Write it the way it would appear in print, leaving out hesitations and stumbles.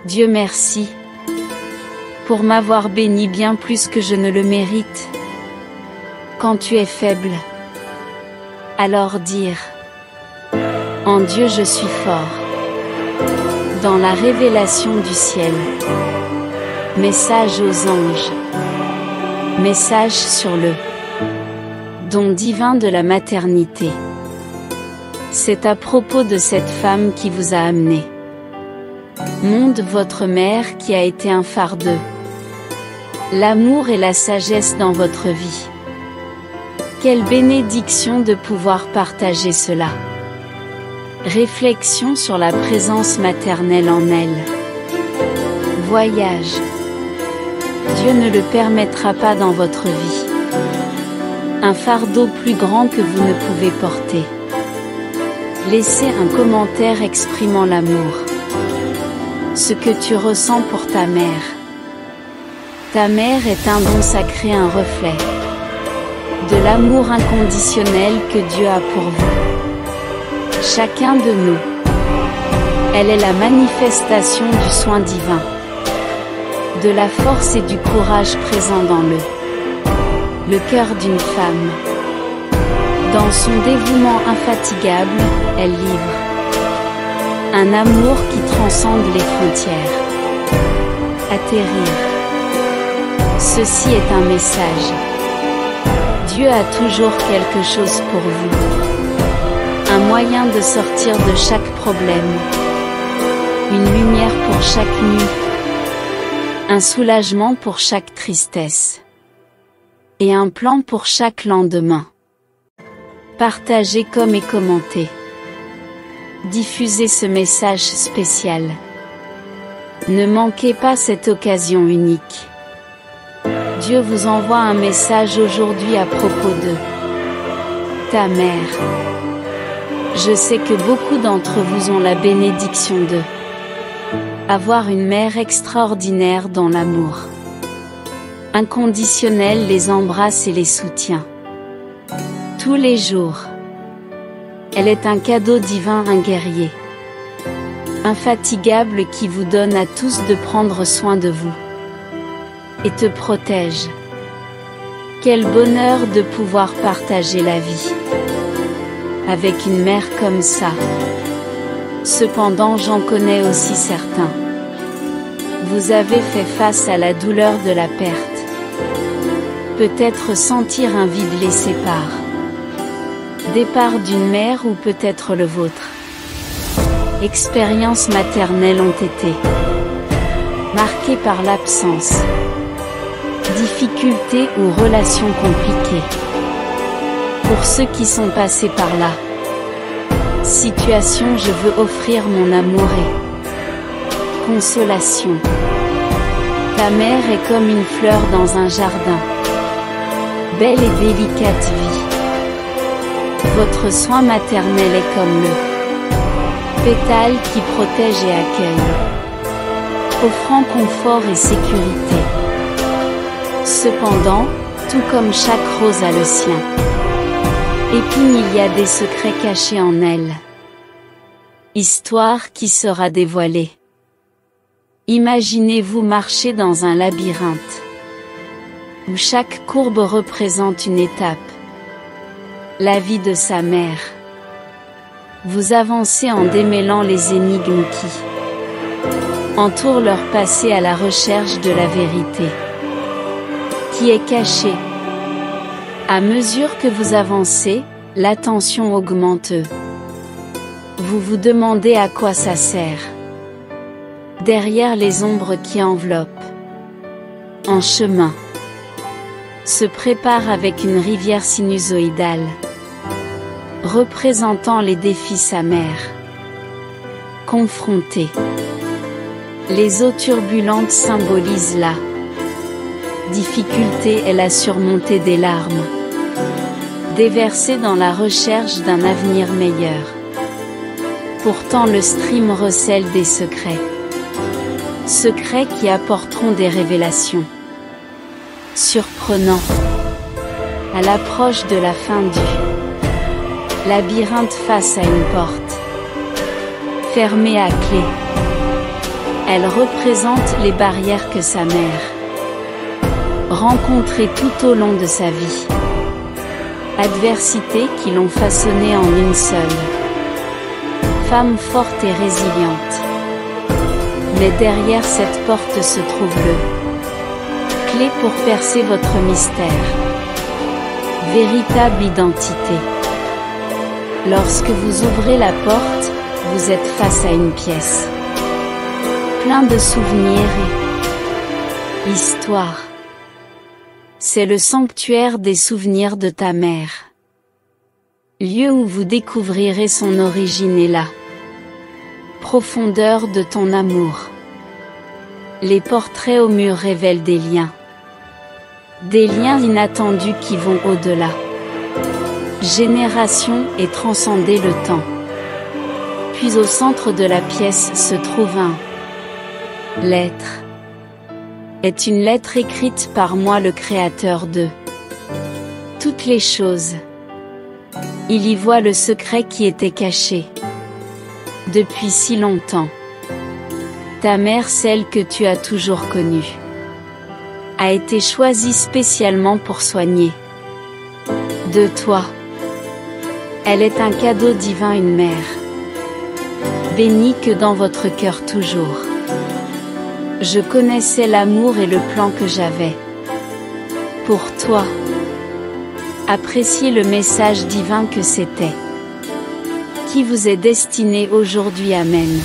Dieu merci pour m'avoir béni bien plus que je ne le mérite. Quand tu es faible, alors dire « En Dieu je suis fort ». Dans la révélation du ciel. Message aux anges. Message sur le don divin de la maternité. C'est à propos de cette femme qui vous a amené monde votre mère qui a été un fardeau. L'amour et la sagesse dans votre vie. Quelle bénédiction de pouvoir partager cela. Réflexion sur la présence maternelle en elle. Voyage. Dieu ne le permettra pas dans votre vie. Un fardeau plus grand que vous ne pouvez porter. Laissez un commentaire exprimant l'amour. Ce que tu ressens pour ta mère. Ta mère est un don sacré, un reflet de l'amour inconditionnel que Dieu a pour vous. Chacun de nous. Elle est la manifestation du soin divin, de la force et du courage présent dans le cœur d'une femme. Dans son dévouement infatigable, elle livre un amour qui transcende les frontières. Atterrir. Ceci est un message. Dieu a toujours quelque chose pour vous. Un moyen de sortir de chaque problème. Une lumière pour chaque nuit. Un soulagement pour chaque tristesse. Et un plan pour chaque lendemain. Partagez comme et commentez. Diffusez ce message spécial. Ne manquez pas cette occasion unique. Dieu vous envoie un message aujourd'hui à propos de ta mère. Je sais que beaucoup d'entre vous ont la bénédiction de avoir une mère extraordinaire dont l'amour inconditionnel les embrasse et les soutient. Tous les jours. Elle est un cadeau divin, un guerrier infatigable qui vous donne à tous de prendre soin de vous et te protège. Quel bonheur de pouvoir partager la vie avec une mère comme ça. Cependant, j'en connais aussi certains. Vous avez fait face à la douleur de la perte. Peut-être sentir un vide les sépare. Départ d'une mère ou peut-être le vôtre. Expériences maternelles ont été marquées par l'absence, difficultés ou relations compliquées. Pour ceux qui sont passés par là, situation, je veux offrir mon amour et consolation. Ta mère est comme une fleur dans un jardin. Belle et délicate vie. Votre soin maternel est comme le pétale qui protège et accueille, offrant confort et sécurité. Cependant, tout comme chaque rose a le sien, épine, il y a des secrets cachés en elle. Histoire qui sera dévoilée. Imaginez-vous marcher dans un labyrinthe, où chaque courbe représente une étape. La vie de sa mère. Vous avancez en démêlant les énigmes qui entourent leur passé à la recherche de la vérité, qui est cachée. À mesure que vous avancez, l'attention augmente. Vous vous demandez à quoi ça sert. Derrière les ombres qui enveloppent. En chemin. Se prépare avec une rivière sinusoïdale. Représentant les défis sa mère. Confrontée. Les eaux turbulentes symbolisent la difficulté et la surmontée des larmes. Déversées dans la recherche d'un avenir meilleur. Pourtant le stream recèle des secrets. Secrets qui apporteront des révélations. Surprenants. À l'approche de la fin du labyrinthe face à une porte fermée à clé. Elle représente les barrières que sa mère rencontrait tout au long de sa vie. Adversités qui l'ont façonnée en une seule femme forte et résiliente. Mais derrière cette porte se trouve le clé pour percer votre mystère. Véritable identité. Lorsque vous ouvrez la porte, vous êtes face à une pièce plein de souvenirs et histoire. C'est le sanctuaire des souvenirs de ta mère. Lieu où vous découvrirez son origine et la profondeur de ton amour. Les portraits au mur révèlent des liens. Des liens inattendus qui vont au-delà génération et transcender le temps. Puis au centre de la pièce se trouve un lettre. Est une lettre écrite par moi, le créateur de toutes les choses. Il y voit le secret qui était caché depuis si longtemps. Ta mère, celle que tu as toujours connue, a été choisie spécialement pour soigner de toi. Elle est un cadeau divin, une mère bénie que dans votre cœur toujours. Je connaissais l'amour et le plan que j'avais pour toi. Appréciez le message divin que c'était, qui vous est destiné aujourd'hui. Amen.